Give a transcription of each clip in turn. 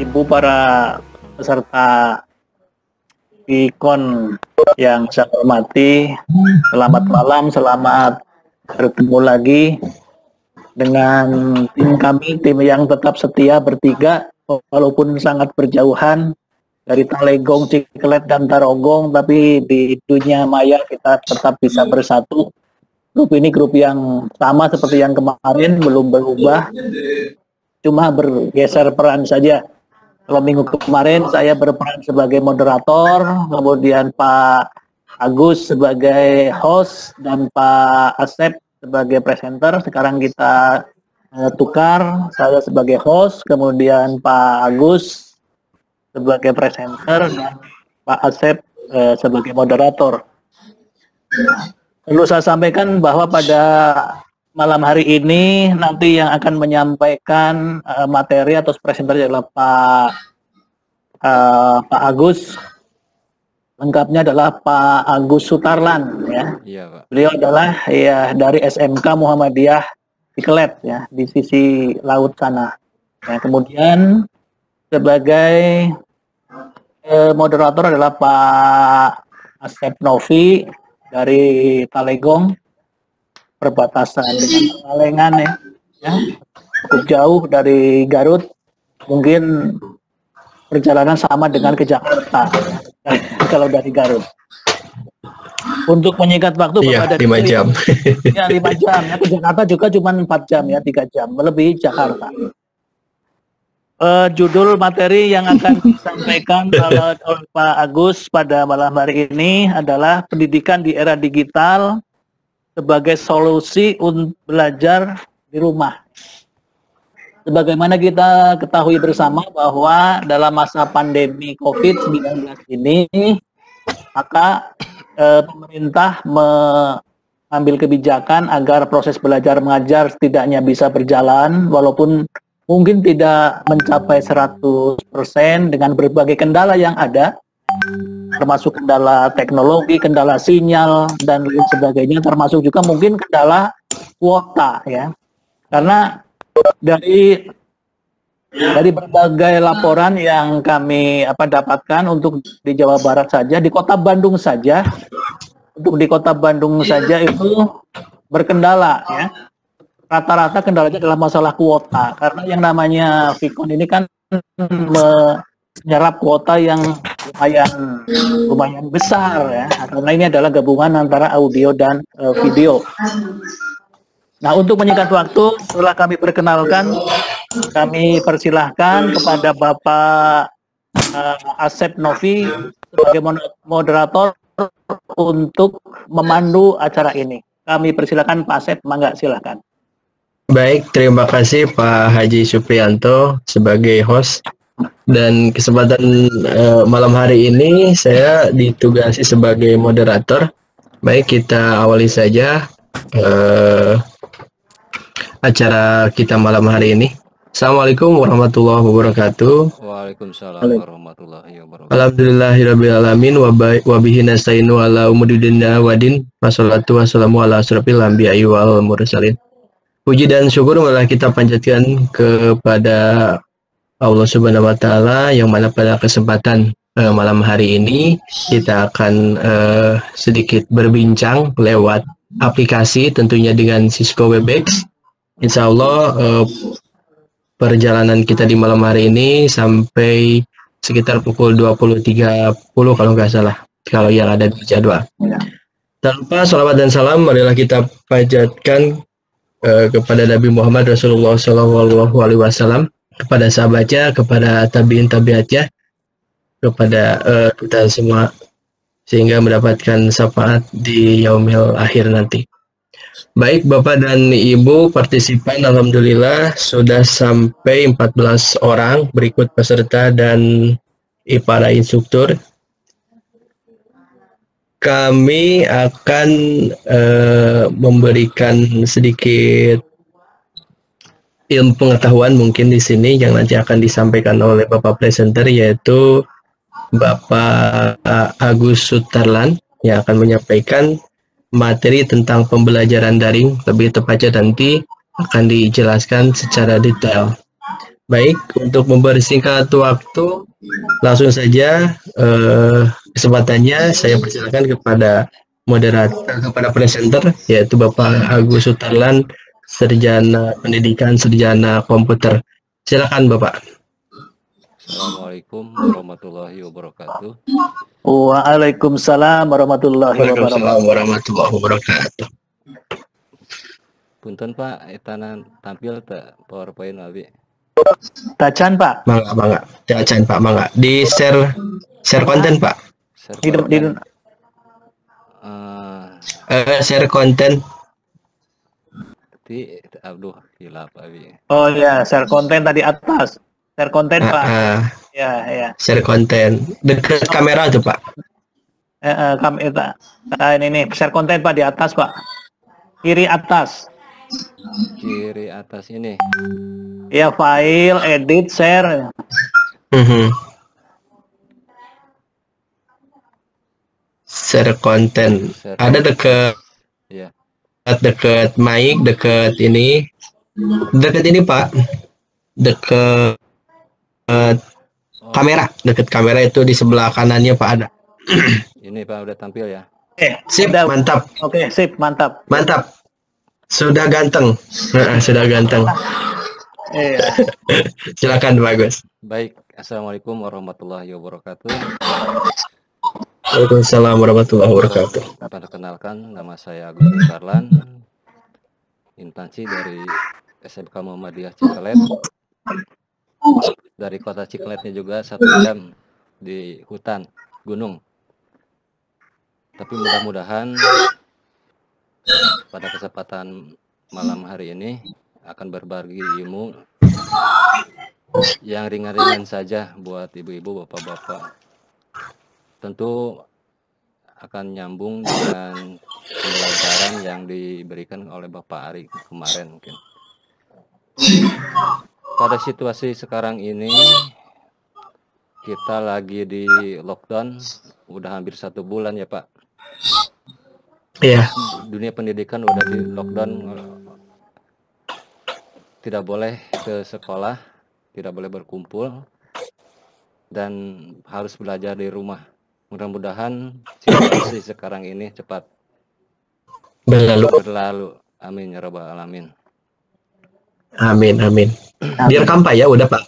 Ibu para peserta Pikon yang saya hormati, selamat malam, selamat bertemu lagi dengan tim kami, tim yang tetap setia bertiga, walaupun sangat berjauhan dari Talegong, Ciklet, dan Tarogong, tapi di dunia maya kita tetap bisa bersatu. Grup ini grup yang sama seperti yang kemarin, belum berubah, cuma bergeser peran saja. Kalau minggu kemarin saya berperan sebagai moderator, kemudian Pak Agus sebagai host dan Pak Asep sebagai presenter. Sekarang kita tukar, saya sebagai host, kemudian Pak Agus sebagai presenter dan Pak Asep sebagai moderator. Perlu saya sampaikan bahwa pada malam hari ini nanti yang akan menyampaikan materi atau presenter adalah Pak Agus. Lengkapnya adalah Pak Agus Sutarlan, ya. Iya, Pak. Beliau adalah ya dari SMK Muhammadiyah Ciklet, ya, di sisi laut sana. Ya, kemudian sebagai moderator adalah Pak Asep Novi dari Talegong, perbatasan dengan Pangalengan, ya, cukup jauh dari Garut, mungkin perjalanan sama dengan ke Jakarta kalau dari Garut. Untuk menyingkat waktu, iya, 5 jam. Ya, 5 jam. Ya, ke Jakarta juga cuma 4 jam, ya, 3 jam melebihi Jakarta. Judul materi yang akan disampaikan oleh Pak Agus pada malam hari ini adalah pendidikan di era digital sebagai solusi untuk belajar di rumah. Sebagaimana kita ketahui bersama bahwa dalam masa pandemi COVID-19 ini, maka pemerintah mengambil kebijakan agar proses belajar mengajar setidaknya bisa berjalan, walaupun mungkin tidak mencapai 100% dengan berbagai kendala yang ada, termasuk kendala teknologi, kendala sinyal, dan lain sebagainya, termasuk juga mungkin kendala kuota, ya. Karena dari berbagai laporan yang kami dapatkan untuk di Jawa Barat saja, di Kota Bandung saja, itu berkendala, ya. Rata-rata kendalanya adalah masalah kuota, karena yang namanya Pikon ini kan menyerap kuota yang lumayan besar, ya, karena ini adalah gabungan antara audio dan video. Nah, untuk menyingkat waktu, setelah kami perkenalkan, kami persilahkan kepada Bapak Asep Novi sebagai moderator untuk memandu acara ini. Kami persilahkan Pak Asep, mangga silakan. Baik, terima kasih Pak Haji Supriyanto sebagai host. Dan kesempatan malam hari ini saya ditugasi sebagai moderator. Baik, kita awali saja acara kita malam hari ini. Assalamualaikum warahmatullahi wabarakatuh. Waalaikumsalam warahmatullahi wabarakatuh. Alhamdulillahirabbil alamin wa bihi nasta'inu ala umuri dunya waddin. Wassalatu wassalamu ala asrofil anbiya'i wal mursalin. Puji dan syukur malah kita panjatkan kepada Allah Subhanahu wa Ta'ala, yang mana pada kesempatan malam hari ini kita akan sedikit berbincang lewat aplikasi, tentunya dengan Cisco Webex. Insya Allah perjalanan kita di malam hari ini sampai sekitar pukul 20.30 kalau nggak salah, kalau yang ada di jadwal. Tanpa salawat dan salam, marilah kita panjatkan kepada Nabi Muhammad Rasulullah SAW, kepada sahabatnya, kepada tabiin tabiatnya, kepada kita semua, sehingga mendapatkan syafaat di yaumil akhir nanti. Baik Bapak dan Ibu partisipan, alhamdulillah sudah sampai 14 orang, berikut peserta dan para instruktur. Kami akan memberikan sedikit ilmu pengetahuan mungkin di sini yang nanti akan disampaikan oleh Bapak presenter, yaitu Bapak Agus Sutarlan, yang akan menyampaikan materi tentang pembelajaran daring. Lebih tepatnya nanti akan dijelaskan secara detail. Baik, untuk mempersingkat waktu, langsung saja kesempatannya saya persilakan kepada moderator, kepada presenter, yaitu Bapak Agus Sutarlan, Sarjana Pendidikan, Sarjana Komputer. Silakan Bapak. Assalamualaikum warahmatullahi wabarakatuh. Waalaikumsalam warahmatullahi Waalaikumsalam wabarakatuh. warahmatullahi wabarakatuh. Punten Pak, etanan tampil tak PowerPoint abi. Tacan Pak. Mangga. Jangan Pak, mangga. Di share konten Pak. Di, Share konten. Aduh, hilap abi. oh ya, share konten tadi atas. Share konten Pak. Ya. Share konten. Dekat kamera tuh Pak. Ini share konten Pak di atas Pak. Kiri atas. Kiri atas ini. Ya, file, edit, share. Share konten. Ada dekat mic, dekat ini Pak, dekat kamera itu di sebelah kanannya Pak ada. Ini Pak udah tampil ya. Sip, mantap. Oke, sip, mantap. Sudah ganteng. Sudah ganteng. Iya. Silakan bagus. Baik, assalamualaikum warahmatullahi wabarakatuh. Waalaikumsalam warahmatullahi wabarakatuh. Perkenalkan, nama saya Agus Sutarlan, instansi dari SMK Muhammadiyah Cikelet. Dari kota Cikeletnya juga 1 jam di hutan gunung. Tapi mudah-mudahan pada kesempatan malam hari ini akan berbagi ilmu yang ringan-ringan saja buat ibu-ibu, bapak-bapak. Tentu akan nyambung dengan pembelajaran yang diberikan oleh Bapak Ari kemarin mungkin. Pada situasi sekarang ini kita lagi di lockdown udah hampir 1 bulan ya Pak. Iya. Dunia pendidikan udah di lockdown, tidak boleh ke sekolah, tidak boleh berkumpul, dan harus belajar di rumah. Mudah-mudahan situasi sekarang ini cepat berlalu. Amin ya rabbal alamin. Amin. Direkam Pak ya, udah Pak.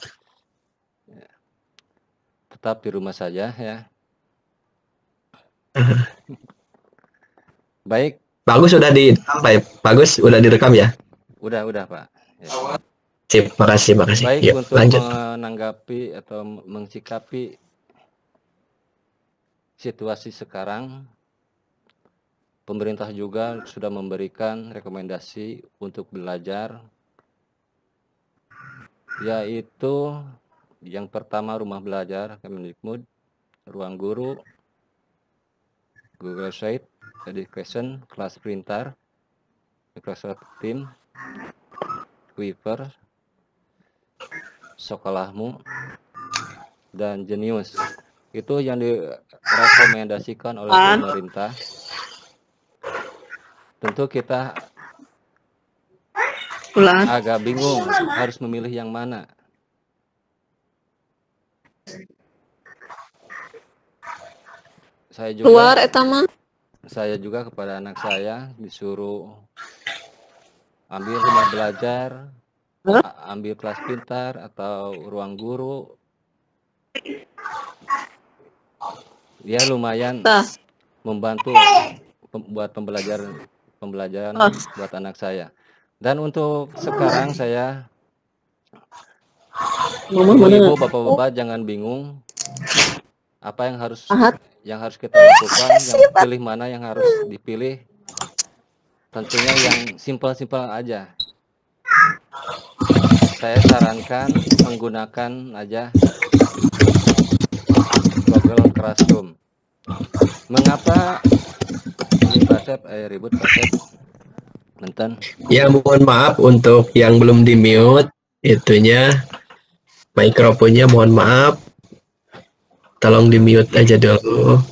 Tetap di rumah saja ya. Baik. Bagus sudah direkam Pak. Bagus udah direkam ya. Udah Pak. Ya. Sip, makasih. Baik, Yuk, untuk lanjut. menanggapi atau mensikapi situasi sekarang, pemerintah juga sudah memberikan rekomendasi untuk belajar, yaitu yang pertama rumah belajar Kemendikbud, ruang guru, Google Sheet, Education, kelas printer, Microsoft Teams, Weaver, Sekolahmu, dan Genius. Itu yang direkomendasikan oleh pemerintah. Tentu kita agak bingung harus memilih yang mana. Saya juga kepada anak saya disuruh ambil rumah belajar, ambil kelas pintar atau ruang guru. Dia lumayan membantu buat pembelajaran buat anak saya. Dan untuk sekarang saya, ibu-ibu, bapak-bapak jangan bingung apa yang harus kita lakukan, yang pilih mana yang harus dipilih. Tentunya yang simpel-simpel aja. Saya sarankan menggunakan aja Google Classroom. Mengapa ini Pak ribut Pak Sep? Benten. Ya, mohon maaf untuk yang belum di mute itunya, mikrofonnya mohon maaf. Tolong di mute aja dulu.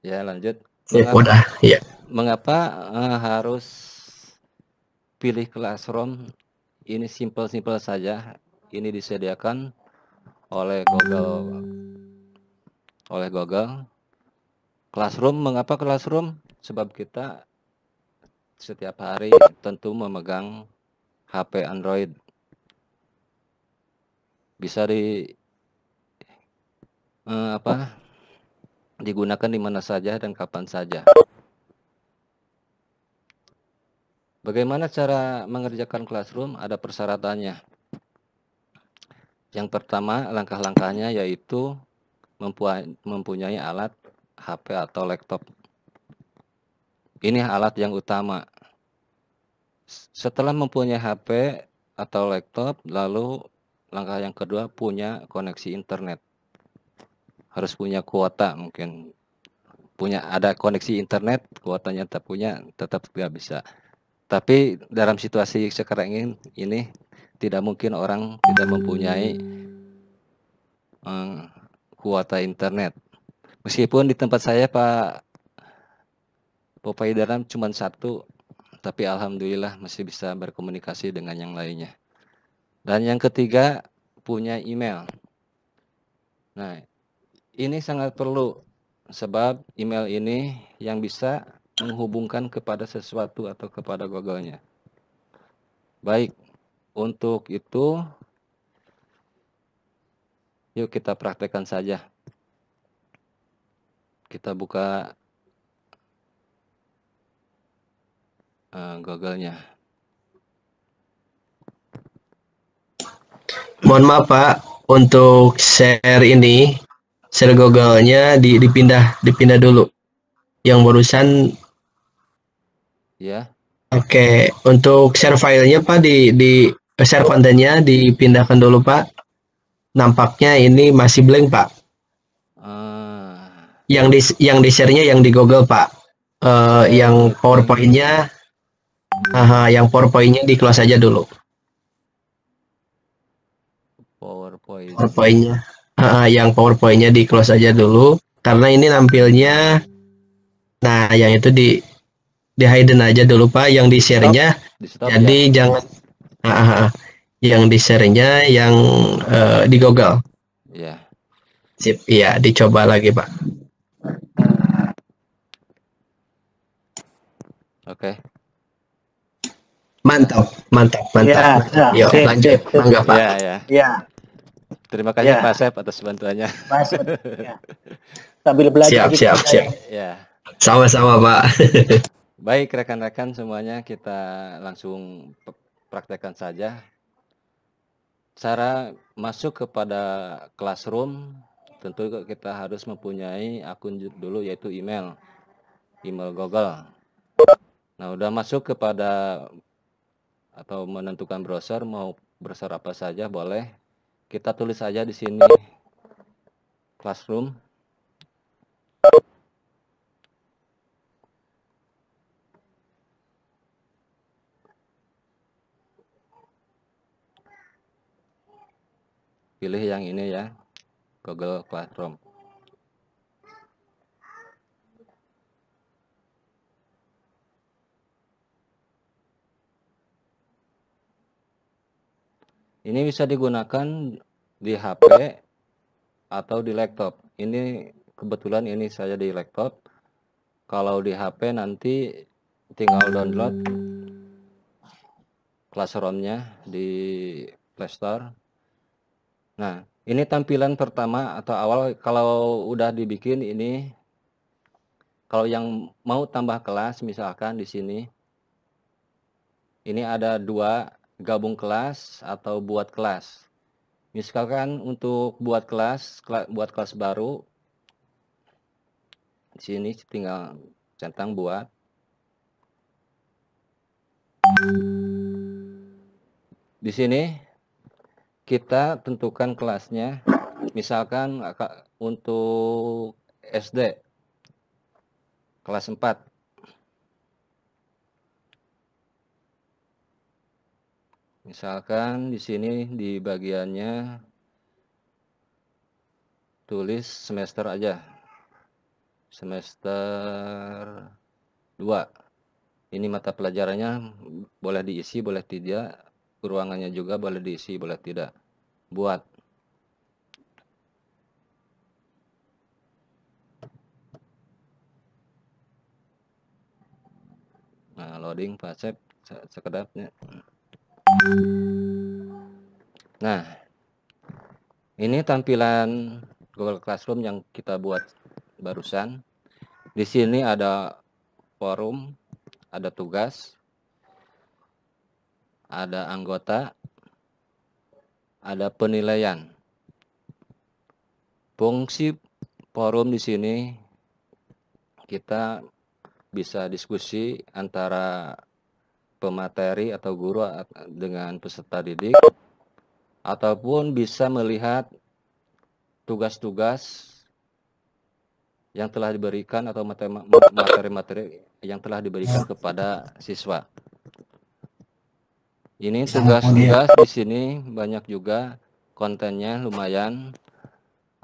Ya, lanjut. Udah, ya. Mengapa harus pilih Classroom? ini simple-simple saja. Ini disediakan oleh Google Classroom. Mengapa Classroom? Sebab kita setiap hari tentu memegang HP Android. Bisa digunakan di mana saja dan kapan saja. Bagaimana cara mengerjakan Classroom? Ada persyaratannya. Yang pertama, langkah-langkahnya yaitu mempunyai alat HP atau laptop. Ini alat yang utama. Setelah mempunyai HP atau laptop, lalu langkah yang kedua punya koneksi internet. Harus punya kuota, mungkin ada koneksi internet, kuotanya tetap tidak bisa. Tapi dalam situasi sekarang ini tidak mungkin orang tidak mempunyai kuota internet. Meskipun di tempat saya Pak Popaidaran cuma satu, tapi alhamdulillah masih bisa berkomunikasi dengan yang lainnya. Dan yang ketiga, punya email. Nah, ini sangat perlu, sebab email ini yang bisa menghubungkan kepada sesuatu atau kepada Google-nya. Baik, untuk itu, yuk kita praktekkan saja. Kita buka Google-nya. Mohon maaf Pak, untuk share Google-nya dipindah dulu. Yang barusan. Ya. Oke, untuk share filenya Pak di share kontennya dipindahkan dulu Pak. Nampaknya ini masih blank Pak. Yang di share-nya yang di Google Pak. Yang PowerPoint-nya di close aja dulu. PowerPoint-nya. Yang PowerPoint-nya di close aja dulu karena ini nampilnya. Nah, yang itu di hidden aja dulu Pak, yang di share-nya. Jadi ya. Jangan yang di share-nya yang di Google. Iya. Sip, iya, dicoba lagi Pak. Oke. Mantap. Ya, yuk lanjut, mangga Pak. Ya. Terima kasih Pak Sep atas bantuannya. Pak Sep. Ya. Sambil belajar. Siap. Ya. Sama-sama Pak. Baik rekan-rekan semuanya, kita langsung praktekkan saja. Cara masuk kepada Classroom, tentu kita harus mempunyai akun dulu, yaitu email Google. Nah, udah masuk kepada atau menentukan browser, mau browser apa saja boleh. Kita tulis saja di sini Classroom. Pilih yang ini ya, Google Classroom. Ini bisa digunakan di HP atau di laptop. Ini kebetulan ini saya di laptop. Kalau di HP nanti tinggal download Classroom-nya di Play Store. Nah, ini tampilan pertama atau awal. Kalau udah dibikin ini, kalau yang mau tambah kelas, misalkan di sini, ini ada dua, gabung kelas atau buat kelas. Misalkan untuk buat kelas baru, di sini tinggal centang buat. Di sini kita tentukan kelasnya, misalkan untuk SD kelas 4. Misalkan di sini di bagiannya tulis semester aja. Semester 2. Ini mata pelajarannya boleh diisi, boleh tidak. ruangannya juga boleh diisi, boleh tidak. Buat. Nah, loading Pak sekedapnya. Nah, ini tampilan Google Classroom yang kita buat barusan. Di sini ada forum, ada tugas, ada anggota, ada penilaian. Fungsi forum di sini kita bisa diskusi antara pemateri atau guru dengan peserta didik, ataupun bisa melihat tugas-tugas yang telah diberikan atau materi-materi yang telah diberikan kepada siswa. Ini tugas-tugas di sini banyak juga, kontennya lumayan.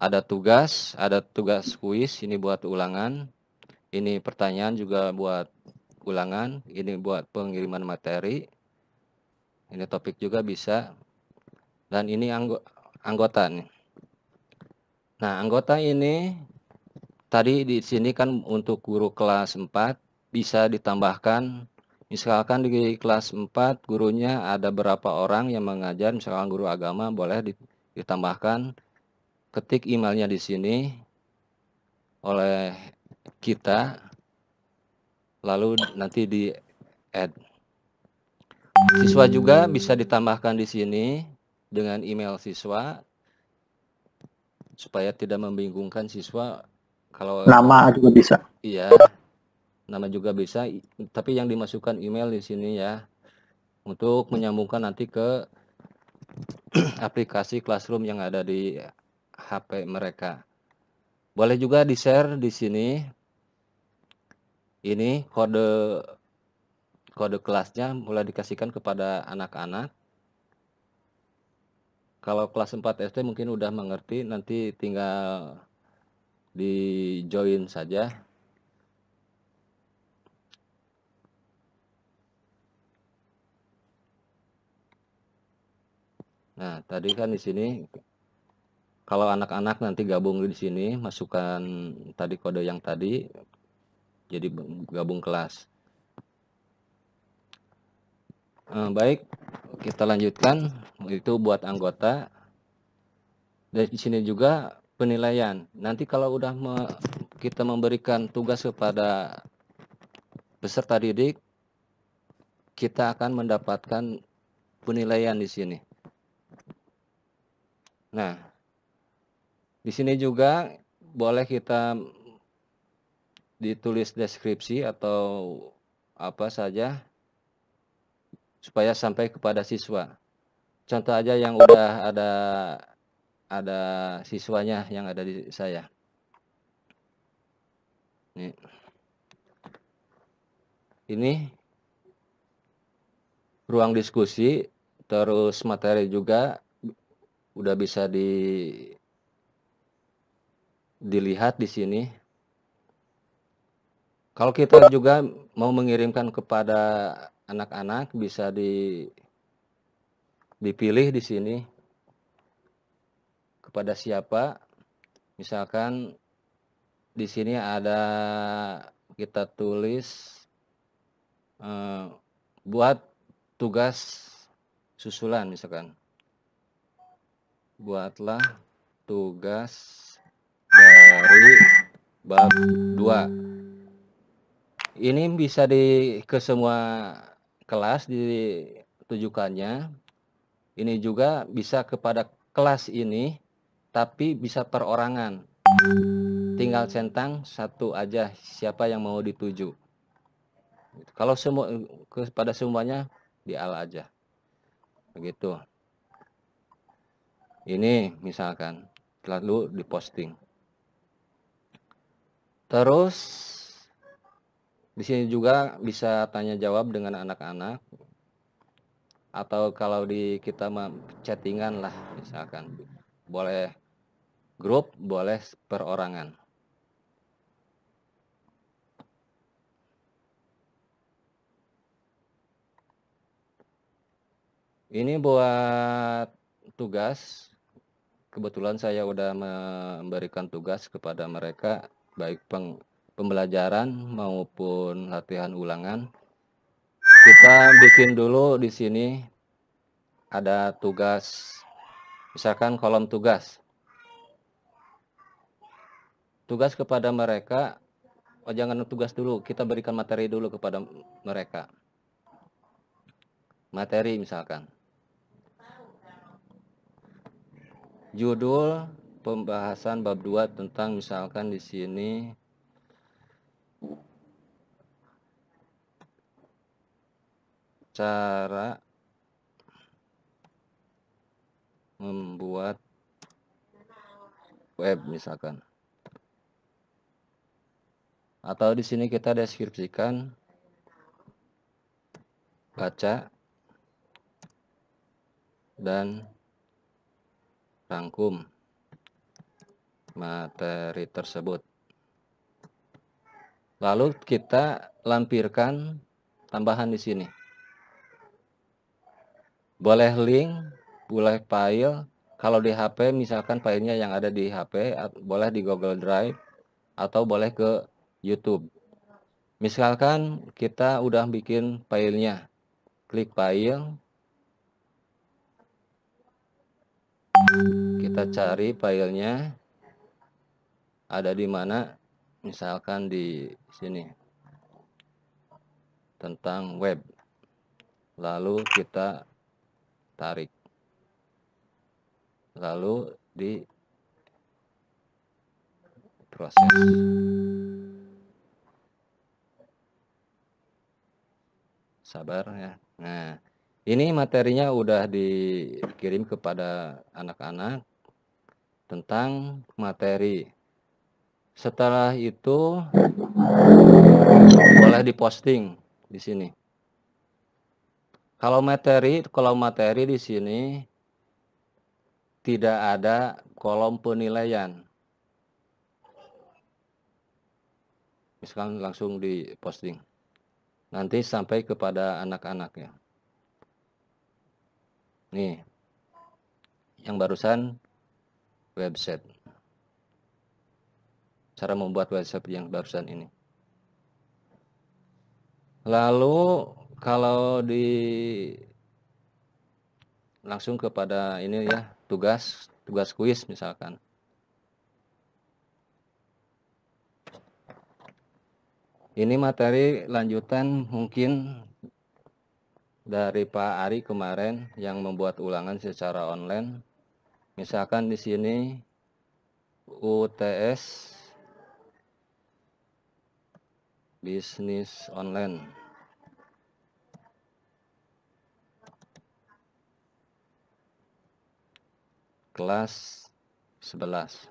Ada tugas kuis, ini buat ulangan. Ini pertanyaan juga buat ulangan, ini buat pengiriman materi. Ini topik juga bisa. Dan ini anggota nih. Nah, anggota ini tadi di sini kan untuk guru kelas 4 bisa ditambahkan. Misalkan di kelas 4 gurunya ada berapa orang yang mengajar, misalkan guru agama, boleh ditambahkan. Ketik emailnya di sini oleh kita, lalu nanti di add. Siswa juga bisa ditambahkan di sini dengan email siswa supaya tidak membingungkan siswa. Kalau Nama juga bisa. iya, nama juga bisa, tapi yang dimasukkan email di sini ya, untuk menyambungkan nanti ke aplikasi Classroom yang ada di HP mereka. Boleh juga di-share di sini. Ini kode kelasnya mulai dikasihkan kepada anak-anak. Kalau kelas 4 SD mungkin udah mengerti, nanti tinggal di join saja. Nah, tadi kan di sini kalau anak-anak nanti gabung di sini, masukkan tadi kode yang tadi, jadi gabung kelas. Baik, kita lanjutkan. Itu buat anggota. Dan di sini juga penilaian. Nanti kalau udah kita memberikan tugas kepada peserta didik, kita akan mendapatkan penilaian di sini. Nah, di sini juga boleh kita ditulis deskripsi atau apa saja supaya sampai kepada siswa. Contoh aja yang udah ada siswanya yang ada di saya. Ini ruang diskusi, terus materi juga udah bisa dilihat di sini. Kalau kita juga mau mengirimkan kepada anak-anak, bisa dipilih di sini kepada siapa. Misalkan di sini ada kita tulis buat tugas susulan, misalkan buatlah tugas dari bab 2. Ini bisa ke semua kelas ditujukannya. Ini juga bisa kepada kelas ini, tapi bisa perorangan. Tinggal centang satu aja siapa yang mau dituju. Kalau kepada semuanya di-al aja. Begitu. Ini misalkan lalu diposting. Terus di sini juga bisa tanya jawab dengan anak-anak, atau kalau kita chattingan lah, misalkan boleh grup, boleh perorangan. Ini buat tugas. Kebetulan saya udah memberikan tugas kepada mereka, baik pembelajaran maupun latihan ulangan. Kita bikin dulu di sini ada tugas, misalkan kolom tugas. Tugas kepada mereka, jangan tugas dulu, kita berikan materi dulu kepada mereka. Materi misalkan. Judul pembahasan bab 2 tentang misalkan di sini cara membuat web misalkan. Atau di sini kita deskripsikan, baca dan rangkum materi tersebut. Lalu kita lampirkan tambahan di sini. Boleh link, boleh file. Kalau di HP misalkan filenya yang ada di HP, boleh di Google Drive atau boleh ke YouTube. Misalkan kita udah bikin filenya, klik file, kita cari filenya ada di mana, misalkan di sini tentang web, lalu kita tarik, lalu di proses. Sabar ya. Nah, ini materinya udah dikirim kepada anak-anak tentang materi. Setelah itu boleh diposting di sini. Kalau materi di sini tidak ada kolom penilaian. Misalkan langsung diposting. Nanti sampai kepada anak-anaknya. Nih, yang barusan website. Cara membuat website yang barusan ini. Lalu kalau langsung kepada ini ya, tugas kuis misalkan. Ini materi lanjutan mungkin dari Pak Ari kemarin yang membuat ulangan secara online. Misalkan di sini UTS bisnis online. Kelas 11.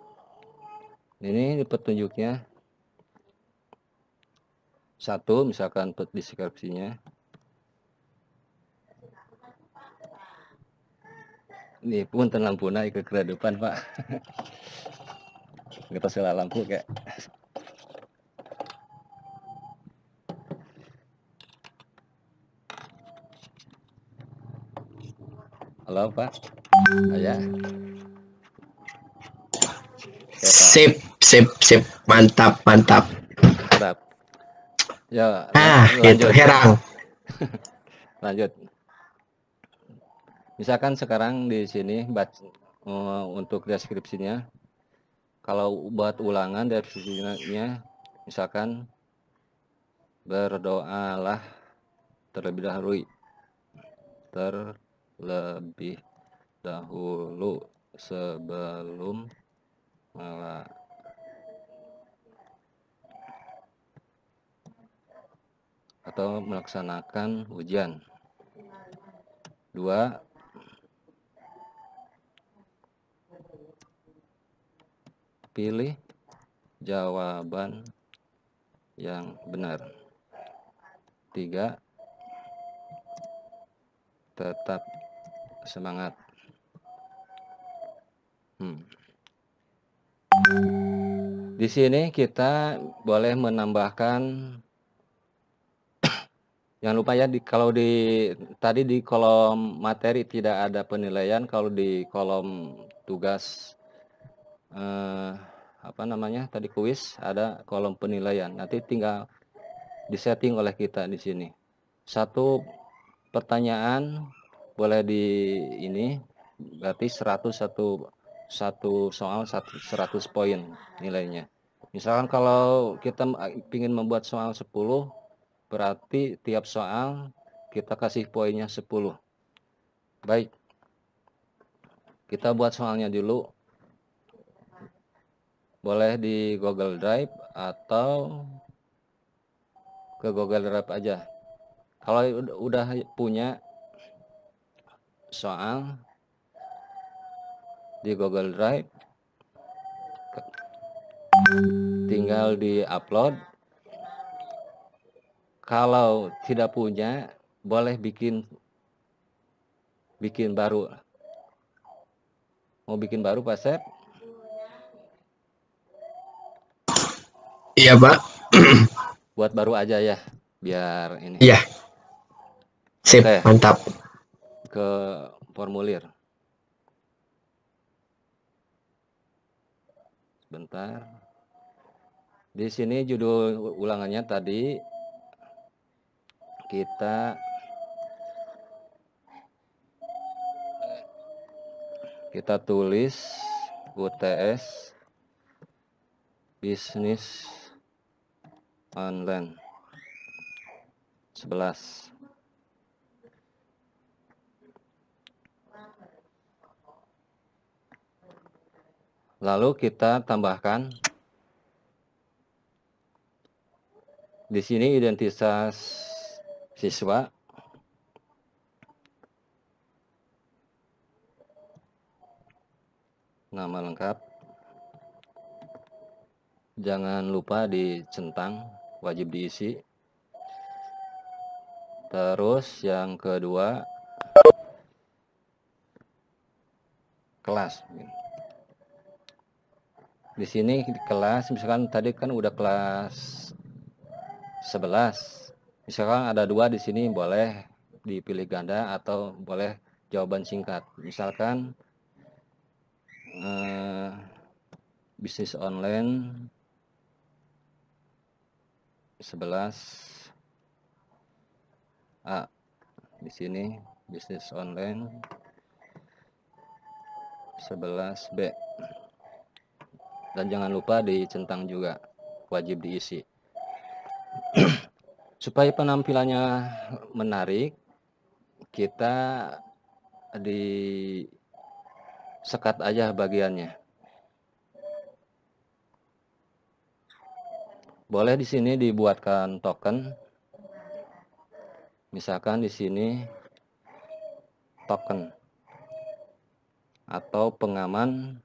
Ini petunjuknya. Satu, misalkan deskripsinya. Ini pun lampu naik ke depan, Pak. Kita salah lampu kayak. Halo, Pak. Ya. Sip. Mantap. Mantap. Ya, gitu, herang. Lanjut. Misalkan sekarang di sini untuk deskripsinya, kalau buat ulangan deskripsinya, misalkan berdoalah terlebih dahulu sebelum atau melaksanakan ujian. 2. Pilih jawaban yang benar. 3. Tetap semangat. Di sini kita boleh menambahkan Jangan lupa ya, kalau tadi di kolom materi tidak ada penilaian, kalau di kolom tugas apa namanya tadi kuis ada kolom penilaian. Nanti tinggal disetting oleh kita di sini. Satu pertanyaan boleh di ini berarti 100 satu soal 100 poin nilainya. Misalkan kalau kita ingin membuat soal 10, berarti tiap soal kita kasih poinnya 10. Baik, kita buat soalnya dulu. Boleh di Google Drive atau ke Google Drive aja. Kalau udah punya soal di Google Drive, tinggal di-upload. Kalau tidak punya, boleh bikin baru. Mau bikin baru, Pak Sep? Iya, Pak. Buat baru aja ya, biar ini. Iya. Sip, Oke. mantap. Ke formulir. Sebentar. Di sini judul ulangannya tadi kita tulis UTS bisnis online 11. Lalu kita tambahkan di sini identitas siswa, nama lengkap, jangan lupa dicentang, wajib diisi. Terus yang kedua, kelas. Di sini kelas, misalkan tadi kan udah kelas 11. Misalkan ada 2 di sini, boleh dipilih ganda atau boleh jawaban singkat. Misalkan bisnis online 11 A. Di sini bisnis online 11 B. Dan jangan lupa dicentang juga, wajib diisi. Supaya penampilannya menarik, kita sekat aja bagiannya. Boleh di sini dibuatkan token. Misalkan di sini token atau pengaman.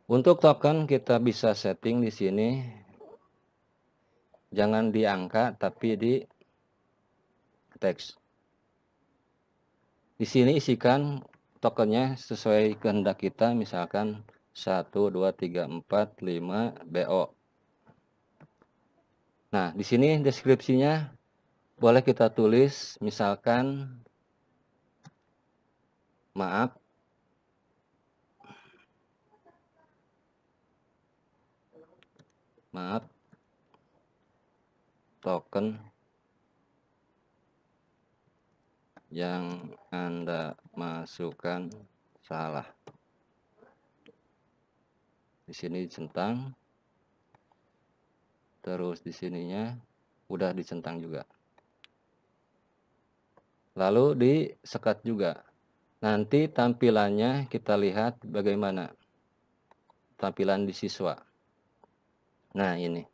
Untuk token kita bisa setting di sini, jangan di angka tapi di teks. Di sini isikan tokennya sesuai kehendak kita, misalkan 1, 2, 3, 4, 5 BO. Nah, di sini deskripsinya boleh kita tulis, misalkan maaf, token yang Anda masukkan salah. Di sini dicentang, terus di sininya udah dicentang juga. Lalu disekat juga. Nanti tampilannya kita lihat bagaimana tampilan di siswa. Nah, ini.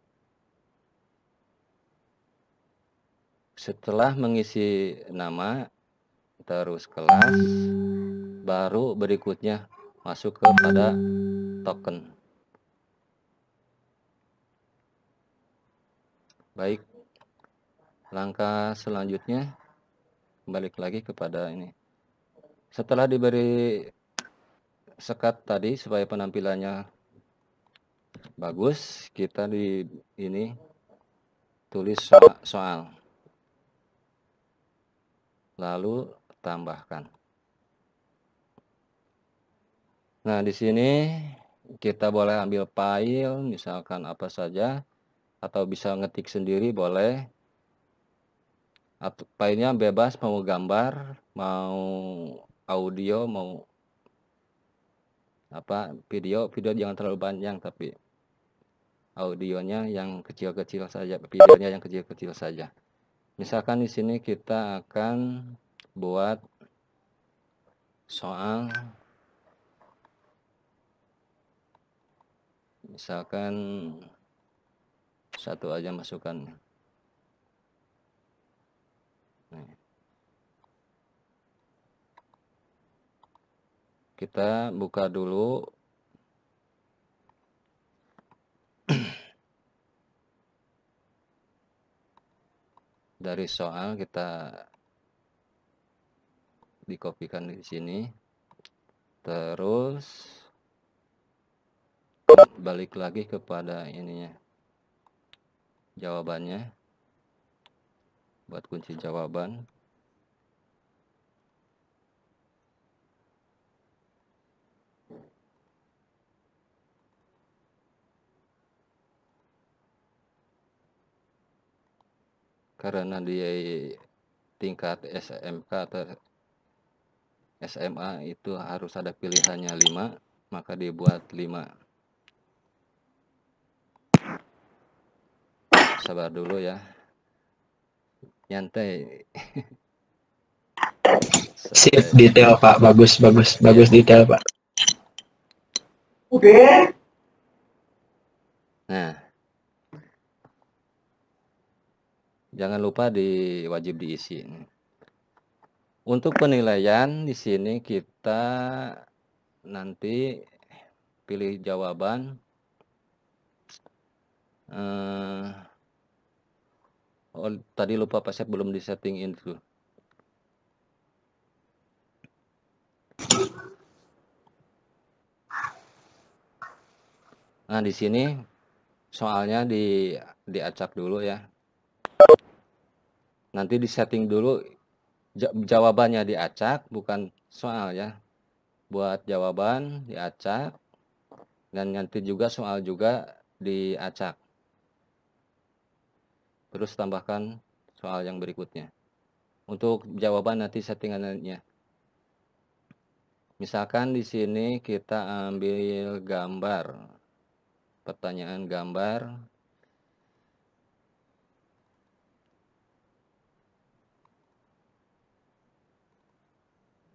Setelah mengisi nama, terus kelas, baru berikutnya masuk kepada token. Baik, langkah selanjutnya balik lagi kepada ini. Setelah diberi sekat tadi supaya penampilannya bagus, kita di ini tulis soal, lalu tambahkan. Nah, di sini kita boleh ambil file, misalkan apa saja, atau bisa ngetik sendiri boleh. Atau filenya bebas, mau gambar, mau audio, mau apa video jangan terlalu panjang, tapi audionya yang kecil-kecil saja, videonya yang kecil-kecil saja. Misalkan di sini kita akan buat soal, misalkan satu aja masukkan. Kita buka dulu dari soal, kita dikopikan di sini, terus balik lagi kepada ininya, jawabannya, buat kunci jawaban. Karena di tingkat SMK atau SMA itu harus ada pilihannya 5, maka dibuat 5. Sabar dulu ya, nyantai. Sip, detail Pak, bagus detail Pak. Oke. Nah, jangan lupa wajib diisi. Untuk penilaian di sini kita nanti pilih jawaban. Oh, tadi lupa Pak Sep, belum disetting itu. Nah, di sini soalnya diacak dulu ya. Nanti disetting dulu jawabannya diacak, bukan soal ya. Buat jawaban diacak, dan nanti juga soal juga diacak. Terus tambahkan soal yang berikutnya. Untuk jawaban nanti settingannya. Misalkan di sini kita ambil gambar. Pertanyaan gambar.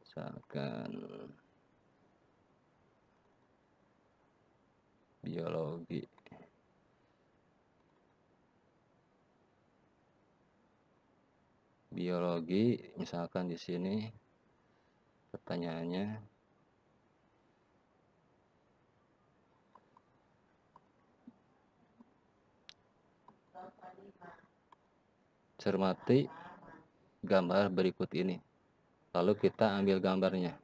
Misalkan biologi. Biologi, misalkan di sini pertanyaannya cermati gambar berikut ini. Lalu kita ambil gambarnya.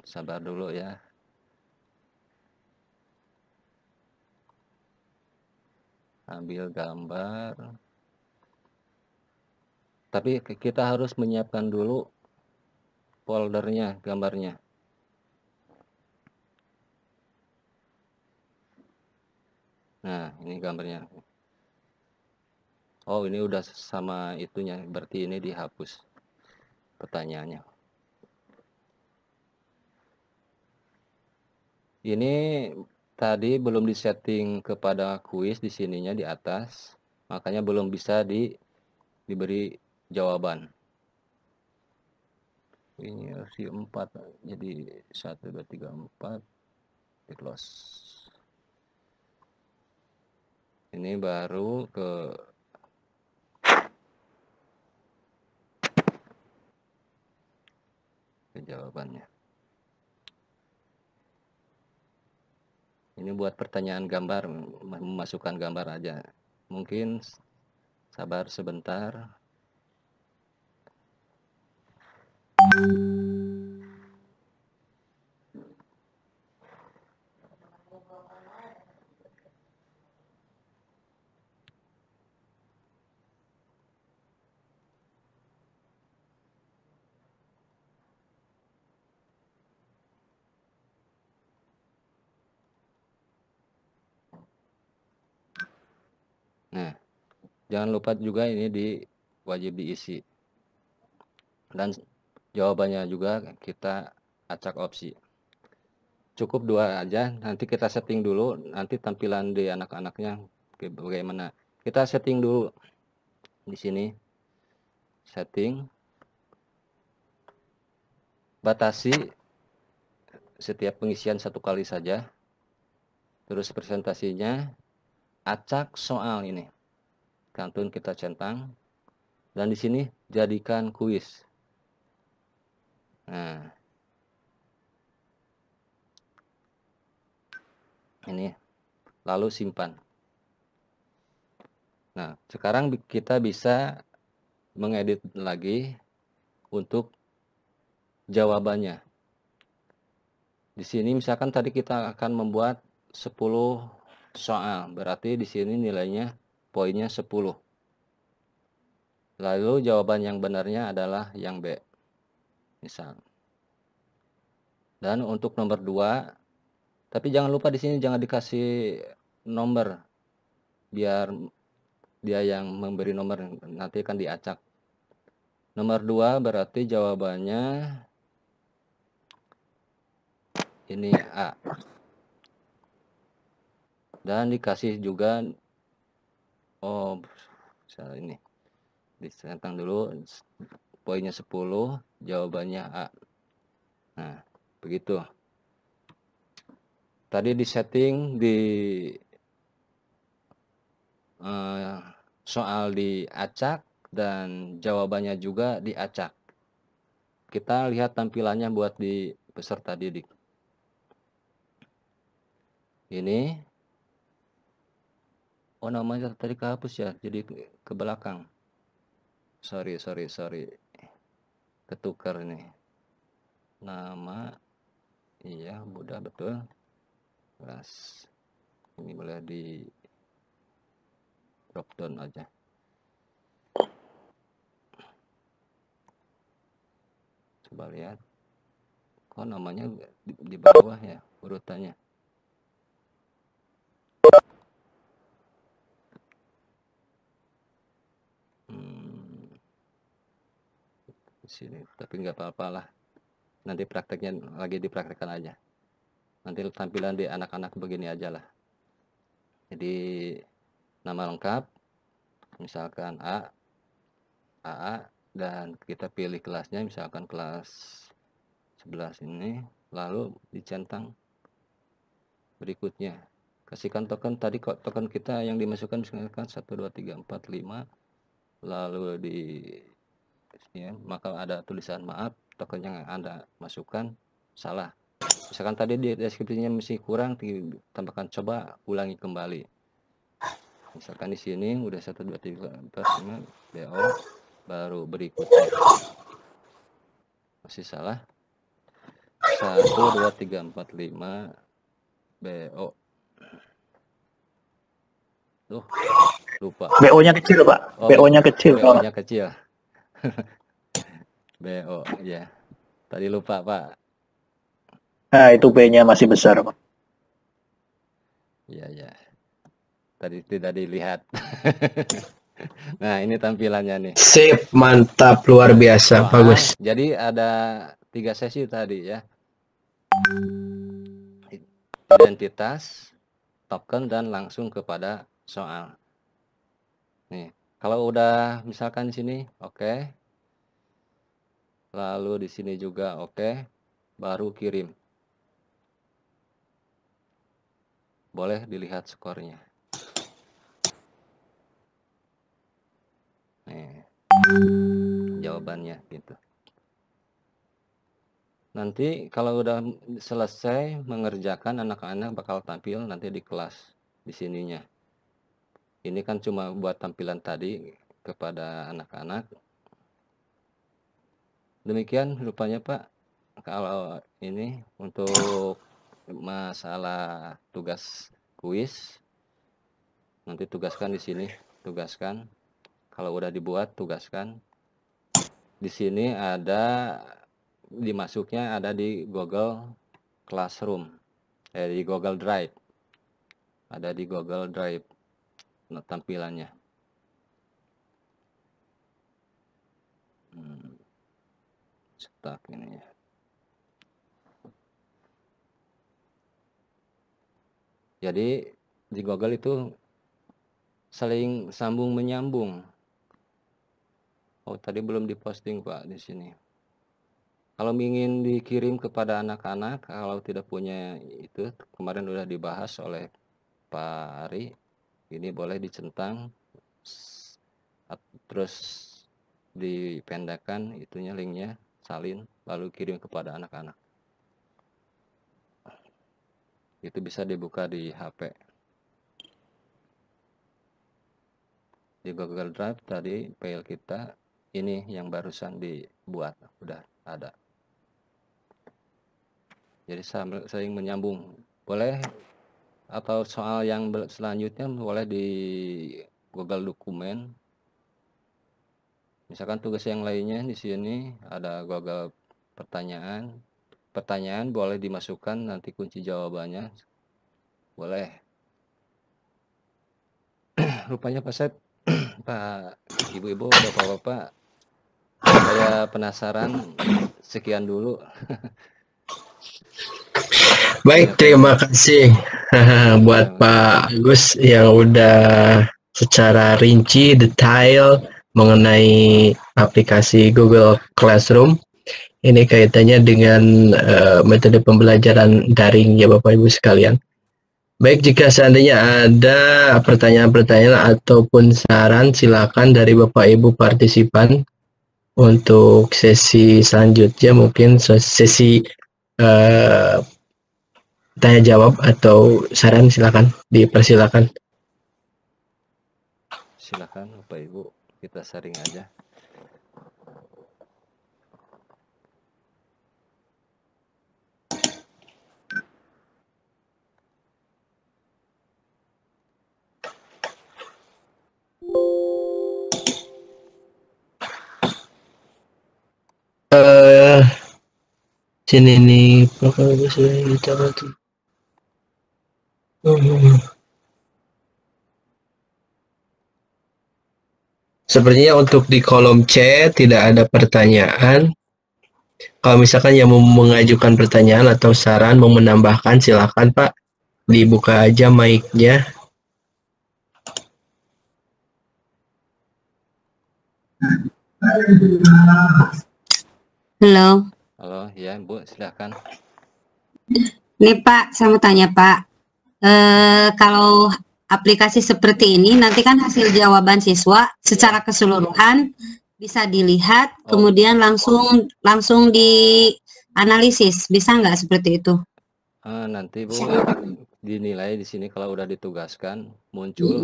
Sabar dulu ya. Ambil gambar. Tapi kita harus menyiapkan dulu foldernya, gambarnya. Nah, ini gambarnya. Oh, ini udah sama itunya, berarti ini dihapus pertanyaannya. Ini tadi belum disetting kepada kuis di sininya di atas, makanya belum bisa diberi jawaban. Ini versi 4, jadi 1, 2, 3, 4, di close. Ini baru ke jawabannya. Ini buat pertanyaan gambar, memasukkan gambar aja. Mungkin sabar sebentar. Nah, jangan lupa juga ini wajib diisi. Dan jawabannya juga kita acak opsi. Cukup 2 aja, nanti kita setting dulu, nanti tampilan di anak-anaknya bagaimana. Kita setting dulu di sini. Setting. Batasi setiap pengisian 1 kali saja. Terus presentasinya acak soal ini. Kantun kita centang. Dan di sini jadikan kuis. Nah. Ini. Lalu simpan. Nah, sekarang kita bisa mengedit lagi untuk jawabannya. Di sini misalkan tadi kita akan membuat 10 soal, berarti di sini nilainya poinnya 10. Lalu jawaban yang benarnya adalah yang B. Misal. Dan untuk nomor 2, tapi jangan lupa di sini jangan dikasih nomor biar dia yang memberi nomor, nanti akan diacak. Nomor 2 berarti jawabannya ini A. Dan dikasih juga ini. Disentang dulu poinnya 10, jawabannya A. Nah, begitu. Tadi di setting di soal diacak dan jawabannya juga diacak. Kita lihat tampilannya buat di peserta didik. Ini namanya tadi kehapus ya, jadi ke belakang. Sorry. Ketukar ini. Nama iya, mudah betul. Kelas. Ini boleh di drop down aja. Coba lihat. Kok namanya di bawah ya urutannya. Di sini, tapi nggak apa-apa lah. Nanti prakteknya lagi dipraktekkan aja. Nanti tampilan di anak-anak begini aja lah. Jadi nama lengkap, misalkan AA, dan kita pilih kelasnya, misalkan kelas 11 ini, lalu dicentang berikutnya. Kasihkan token tadi, kok token kita yang dimasukkan misalkan 1, 2, 3, 4, 5, lalu di ya, maka ada tulisan maaf, token yang Anda masukkan salah. Misalkan tadi di deskripsinya masih kurang, tambahkan coba ulangi kembali. Misalkan di sini udah 1, 2, 3, 4, 5 BO, baru berikutnya masih salah 1, 2, 3, 4, 5 BO. Tuh, lupa. BO-nya kecil, Pak. BO-nya kecil. BO-nya kecil. BO, ya. Tadi lupa, Pak. Nah, itu B-nya masih besar, Pak. Ya. Tadi tidak dilihat. Nah, ini tampilannya nih. Sip, mantap, luar biasa, bagus. Jadi ada 3 sesi tadi ya. Identitas, token, dan langsung kepada soal. Nih, kalau udah misalkan di sini, oke. Lalu di sini juga oke, baru kirim. Boleh dilihat skornya. Nih, jawabannya gitu. Nanti kalau udah selesai mengerjakan, anak-anak bakal tampil nanti di kelas di sininya. Ini kan cuma buat tampilan tadi kepada anak-anak. Demikian rupanya Pak, kalau ini untuk masalah tugas kuis, nanti tugaskan di sini, tugaskan. Kalau udah dibuat, tugaskan. Di sini ada, dimasuknya ada di Google Classroom, di Google Drive. Ada di Google Drive tampilannya. Cetak ini ya. Jadi di Google itu saling sambung menyambung. Oh, tadi belum diposting Pak di sini. Kalau ingin dikirim kepada anak-anak, kalau tidak punya itu, kemarin udah dibahas oleh Pak Ari, ini boleh dicentang, terus dipendekkan itunya, linknya, salin, lalu kirim kepada anak-anak. Itu bisa dibuka di HP. Di Google Drive tadi file kita ini yang barusan dibuat, udah ada. Jadi saling menyambung. Boleh, atau soal yang selanjutnya boleh di Google Dokumen. Misalkan tugas yang lainnya di sini ada Google pertanyaan. Pertanyaan boleh dimasukkan, nanti kunci jawabannya boleh. Rupanya Pak Sep, Pak Ibu-ibu, Bapak-bapak, saya penasaran. Sekian dulu. Baik, terima kasih buat Pak Agus yang udah secara rinci, detail mengenai aplikasi Google Classroom. Ini kaitannya dengan metode pembelajaran daring ya Bapak Ibu sekalian. Baik, jika seandainya ada pertanyaan-pertanyaan ataupun saran, silakan dari Bapak Ibu partisipan untuk sesi selanjutnya, mungkin sesi tanya jawab atau saran, silakan dipersilakan. Silakan Bapak Ibu, kita sharing aja. Sini nih pokoknya kita tuh. Sepertinya untuk di kolom chat tidak ada pertanyaan. Kalau misalkan yang mau mengajukan pertanyaan atau saran, mau menambahkan, silakan Pak, dibuka aja mic-nya. Halo. Halo, ya Bu, silakan. Nih Pak, saya mau tanya Pak, kalau aplikasi seperti ini nanti kan hasil jawaban siswa secara keseluruhan bisa dilihat, kemudian langsung dianalisis, bisa nggak seperti itu? Nanti Bu dinilai di sini kalau udah ditugaskan muncul,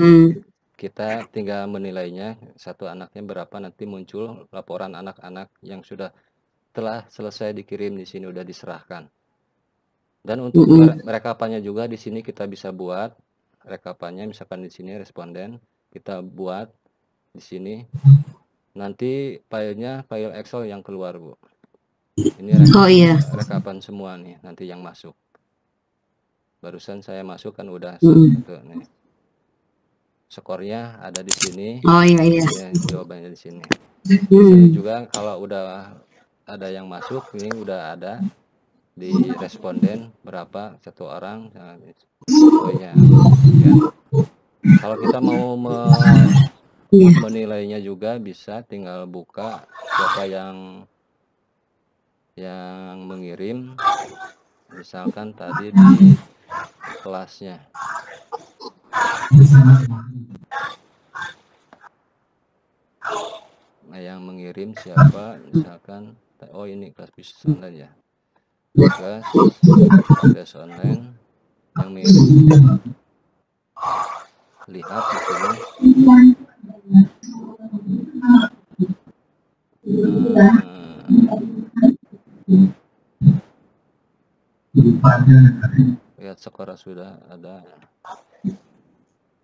kita tinggal menilainya, satu anaknya berapa, nanti muncul laporan anak-anak yang sudah telah selesai dikirim di sini, udah diserahkan. Dan untuk rekapannya juga di sini kita bisa buat rekapannya, misalkan di sini responden kita buat di sini, nanti filenya file Excel yang keluar Bu. Ini rekapan semua nih nanti yang masuk. Barusan saya masuk kan udah nih. Skornya ada di sini. Ya, jawabannya di sini. Di sini juga kalau udah ada yang masuk, ini udah ada di responden berapa satu orang, ya. Kalau kita mau menilainya juga bisa, tinggal buka siapa yang mengirim, misalkan tadi di kelasnya. Nah, yang mengirim siapa, misalkan, oh ini kelas bisnis online ya, kelas online yang mengirim, lihat di sini. Lihat skor sudah ada.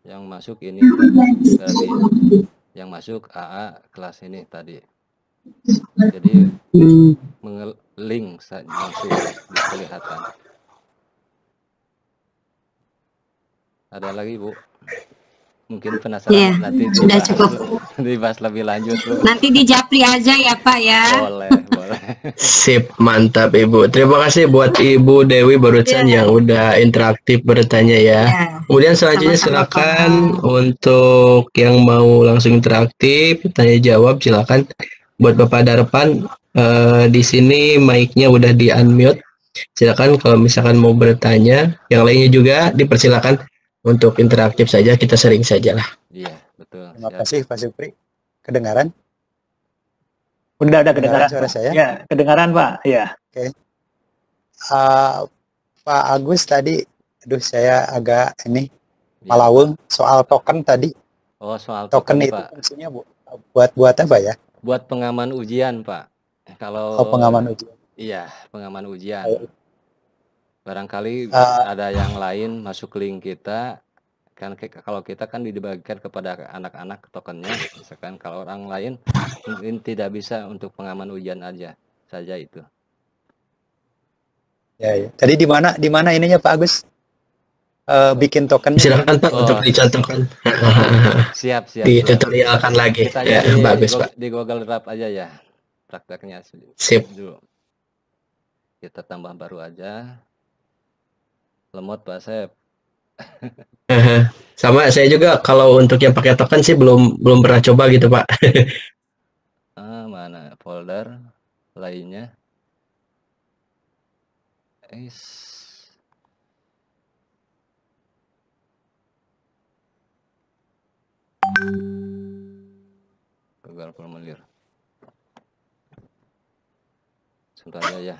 Yang masuk ini berarti yang masuk AA kelas ini tadi. Jadi mengeling langsung kelihatan. Ada lagi Bu? Mungkin penasaran Iya, nanti sudah cukup. dibahas lebih lanjut Bu. Nanti di Japri aja ya Pak ya. Boleh, boleh. Sip, mantap Ibu. Terima kasih buat Ibu Dewi barusan yang udah interaktif bertanya ya. Iya. Kemudian selanjutnya Sama-sama, silakan Pak. untuk yang mau langsung interaktif, tanya jawab silakan. Buat Bapak Darpan di sini mic-nya udah di unmute. Silakan kalau misalkan mau bertanya, yang lainnya juga dipersilakan untuk interaktif saja, kita sering saja lah. Iya, betul. Terima Siap. kasih Pak Supri. Kedengaran? Udah kedengaran. Kedengaran suara saya? Ya, kedengaran Pak. Ya. Oke. Pak Agus tadi, aduh saya agak ini Iya. malaweng soal token tadi. Oh, soal Token token itu Pak. fungsinya buat apa ya? Buat pengaman ujian Pak. Kalau Pengaman ujian. Iya, pengaman ujian. Baik. Barangkali ada yang lain masuk link kita, kan kalau kita kan dibagikan kepada anak-anak tokennya, misalkan kalau orang lain mungkin tidak bisa untuk pengaman ujian aja saja itu. Ya. Tadi di mana ininya Pak Agus? Bikin token. Silakan Pak untuk dicontohkan. Siap. Ditutorialkan lagi. Kita Ya, bagus Pak. di Google Drive aja ya prakteknya. Sip. Dulu. Kita tambah baru aja. Lemot Pak Sep. Sama saya juga kalau untuk yang pakai token sih belum pernah coba gitu Pak. Mana folder lainnya? Google formulir. Sebentar ya.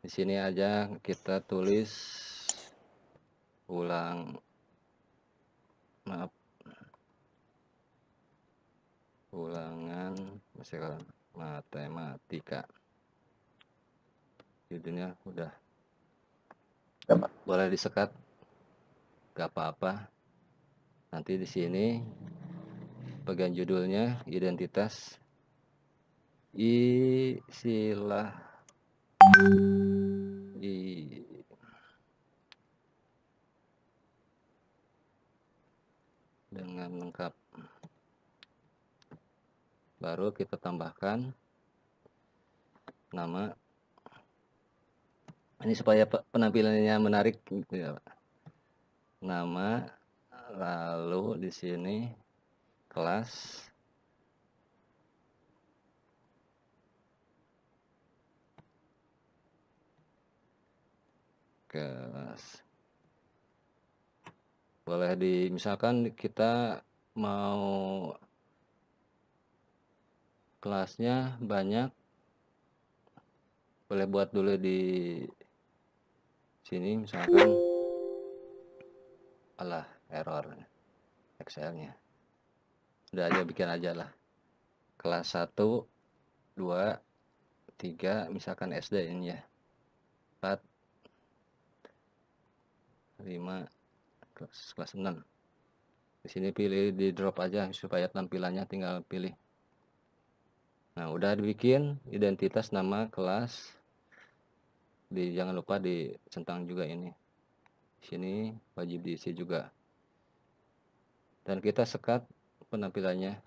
Di sini aja kita tulis ulangan misalkan matematika. Judulnya udah boleh disekat, gak apa-apa. Nanti di sini bagian judulnya identitas isilah dengan lengkap. Baru kita tambahkan nama. Ini supaya penampilannya menarik gitu ya. Nama, lalu di sini kelas. Boleh misalkan kita mau kelasnya banyak, boleh buat dulu di sini misalkan error Excelnya. Udah aja bikin aja lah. Kelas 1, 2, 3 misalkan SD ini ya. 4, 5, kelas 6. Di sini pilih di drop aja supaya tampilannya tinggal pilih. Nah, udah dibikin identitas nama kelas. Jangan lupa dicentang juga ini. Di sini wajib diisi juga. Dan kita sekat penampilannya.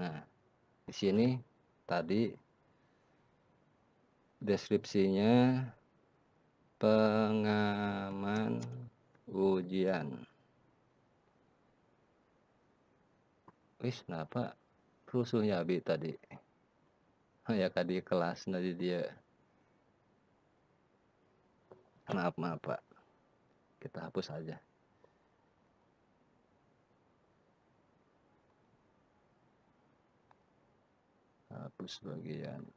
Nah, di sini tadi deskripsinya pengaman ujian. Kenapa rusuhnya Abi tadi? Ya tadi kelas tadi dia. Maaf Pak. Kita hapus aja. Hapus bagian.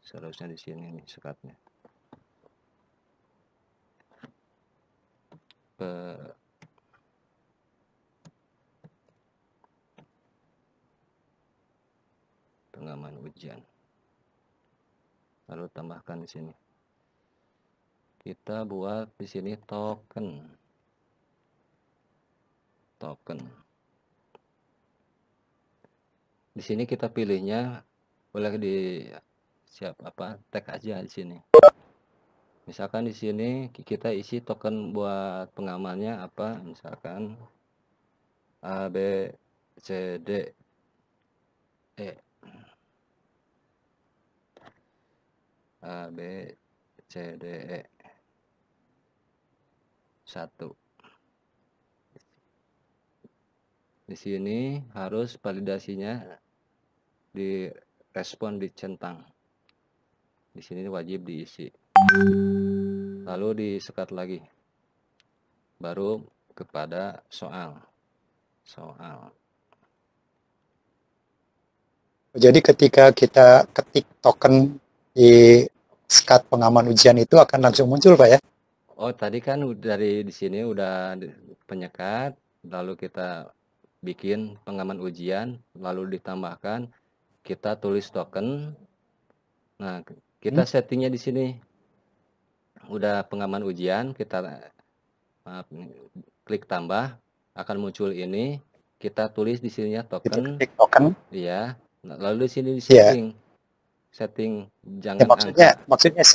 Seharusnya di sini nih sekatnya. pengaman ujian. Lalu tambahkan di sini. Kita buat di sini token. Di sini kita pilihnya boleh di tag aja di sini. Misalkan di sini kita isi token buat pengamannya apa? Misalkan A B C D E. A B C D E 1. Di sini harus validasinya direspon dicentang. Di sini wajib diisi. Lalu disekat lagi. Baru kepada soal. Jadi ketika kita ketik token di sekat pengaman ujian itu akan langsung muncul, Pak ya? Oh, tadi kan dari di sini udah penyekat, lalu kita bikin pengaman ujian, lalu ditambahkan kita tulis token. Nah, kita settingnya di sini udah pengaman ujian, kita klik tambah, akan muncul ini. Kita tulis di sininya token. Klik token. Iya. Lalu di sini di setting. Setting jangan maksudnya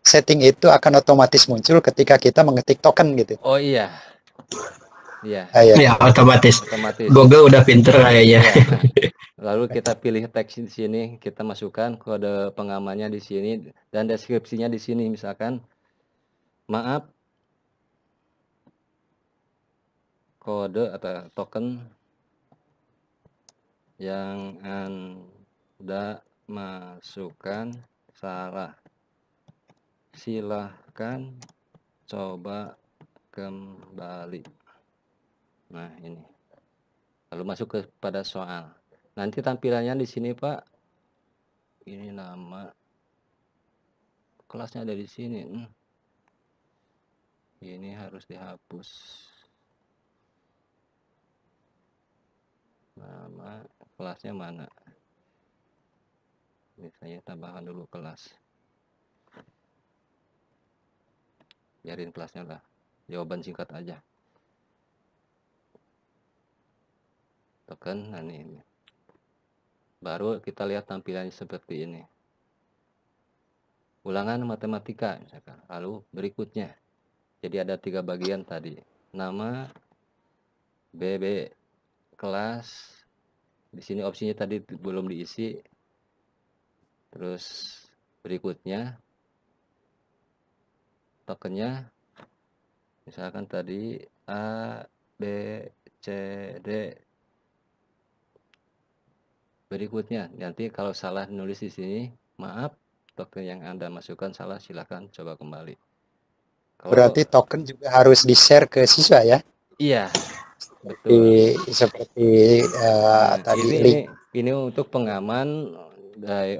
setting itu akan otomatis muncul ketika kita mengetik token gitu. Oh iya. Iya. Ya, otomatis. Google udah pinter kayaknya. Ya, nah. Lalu kita pilih teks di sini, kita masukkan kode pengamannya di sini dan deskripsinya di sini, misalkan maaf kode atau token yang Anda masukkan salah. Silahkan coba kembali. Nah, ini. Lalu masuk kepada soal. Nanti tampilannya di sini, Pak. Ini nama kelasnya ada di sini. Ini harus dihapus. Nama kelasnya mana? Ini saya tambahkan dulu kelas. Biarin kelasnya lah. Jawaban singkat aja. Token, nah ini. Baru kita lihat tampilannya seperti ini. Ulangan matematika misalkan. Lalu berikutnya. Jadi ada 3 bagian tadi. Nama, BB, kelas. Di sini opsinya tadi belum diisi. Terus berikutnya tokennya misalkan tadi A, B, C, D. Berikutnya nanti kalau salah nulis di sini, maaf, token yang Anda masukkan salah, silakan coba kembali. Kalau, berarti token juga harus di-share ke siswa ya? Iya, betul. Seperti tadi ini untuk pengaman dari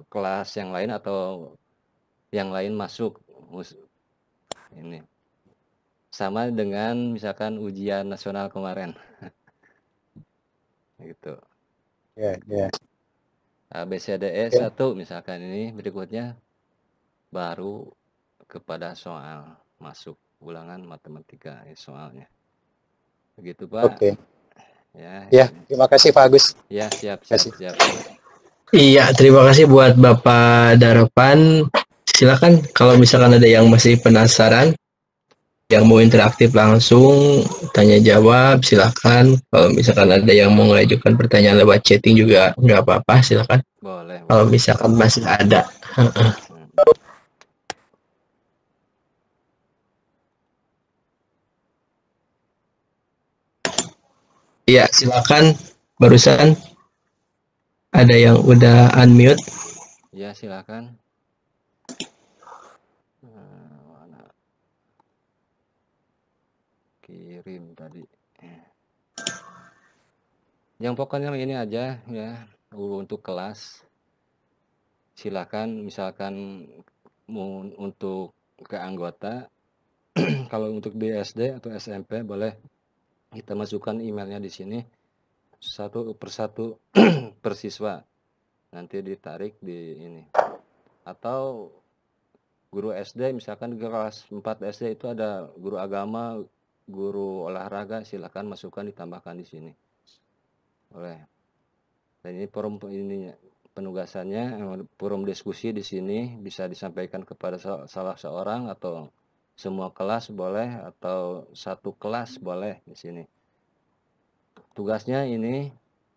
kelas yang lain atau yang lain masuk. Ini sama dengan misalkan ujian nasional kemarin. Gitu. Ya. ABCDE 1 misalkan ini, berikutnya baru kepada soal masuk ulangan matematika soalnya. Begitu, Pak. Oke. Ya, terima kasih Pak Agus. Ya, siap. Iya, terima kasih buat Bapak Daropan. Silakan kalau misalkan ada yang masih penasaran, yang mau interaktif langsung tanya jawab, silakan. Kalau misalkan ada yang mau mengajukan pertanyaan lewat chatting juga nggak apa-apa, silakan. Boleh. Kalau misalkan masih ada. Iya, silakan. Barusan ada yang udah unmute. Ya, silakan. Kirim tadi. Yang pokoknya ini aja ya, untuk kelas. Silakan misalkan untuk ke anggota kalau untuk di SD atau SMP boleh kita masukkan emailnya di sini satu persatu per siswa. nanti ditarik di ini. Atau guru SD, misalkan di kelas 4 SD itu ada guru agama, guru olahraga, silakan masukkan, ditambahkan di sini. Oleh. Dan ini forum ininya, penugasannya, forum diskusi di sini bisa disampaikan kepada salah seorang atau semua kelas boleh, atau satu kelas boleh di sini. Tugasnya ini,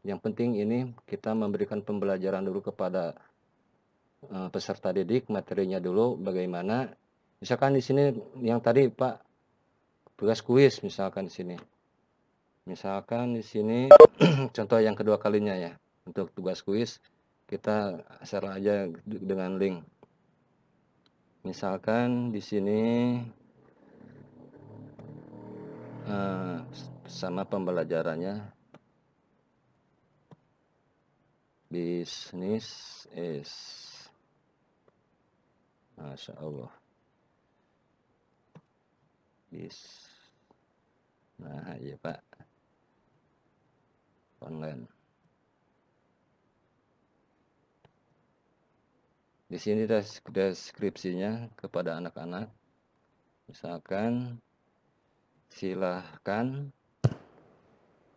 yang penting ini kita memberikan pembelajaran dulu kepada peserta didik, materinya dulu bagaimana. Misalkan di sini yang tadi Pak, tugas kuis misalkan di sini. Misalkan di sini contoh yang kedua kalinya ya. Untuk tugas kuis kita share aja dengan link. Misalkan di sini sama pembelajarannya bisnis is, Masya Allah, nah iya Pak, online. Di sini deskripsinya kepada anak-anak. Misalkan silahkan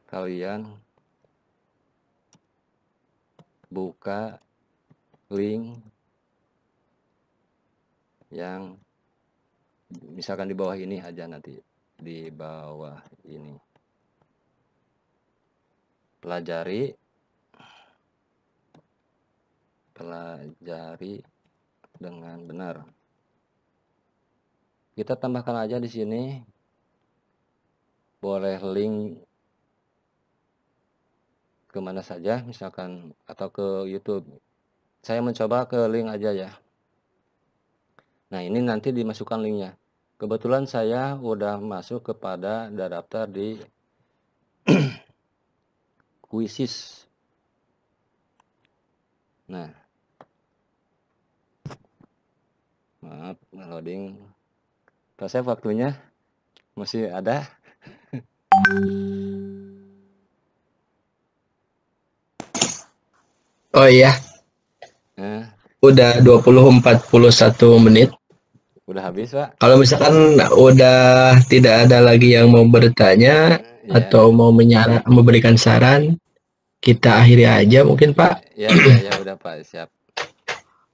kalian buka link yang misalkan di bawah ini aja, nanti di bawah ini. Pelajari dengan benar. Kita tambahkan aja di sini, boleh link kemana saja, misalkan atau ke YouTube. Saya mencoba ke link aja ya. Nah ini nanti dimasukkan linknya. Kebetulan saya udah masuk kepada daftar di Quizzes. Nah, maaf loading. Pak Chef, waktunya masih ada. Oh iya, udah 20:41 menit. Udah habis Pak. Kalau misalkan udah tidak ada lagi yang mau bertanya atau mau memberikan saran, kita akhiri aja mungkin Pak. Ya udah Pak, siap.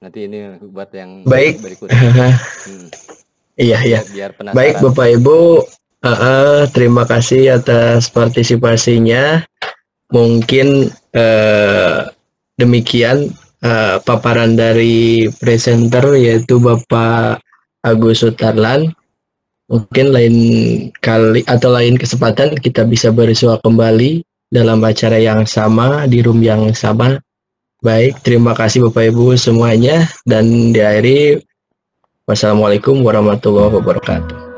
Nanti ini buat yang baik berikutnya. Iya. Biar penasaran. Baik Bapak Ibu, terima kasih atas partisipasinya. Mungkin demikian paparan dari presenter, yaitu Bapak Agus Sutarlan. Mungkin lain kali atau lain kesempatan kita bisa bersua kembali dalam acara yang sama, di room yang sama. Baik, terima kasih Bapak Ibu semuanya, dan diakhiri wassalamualaikum warahmatullahi wabarakatuh.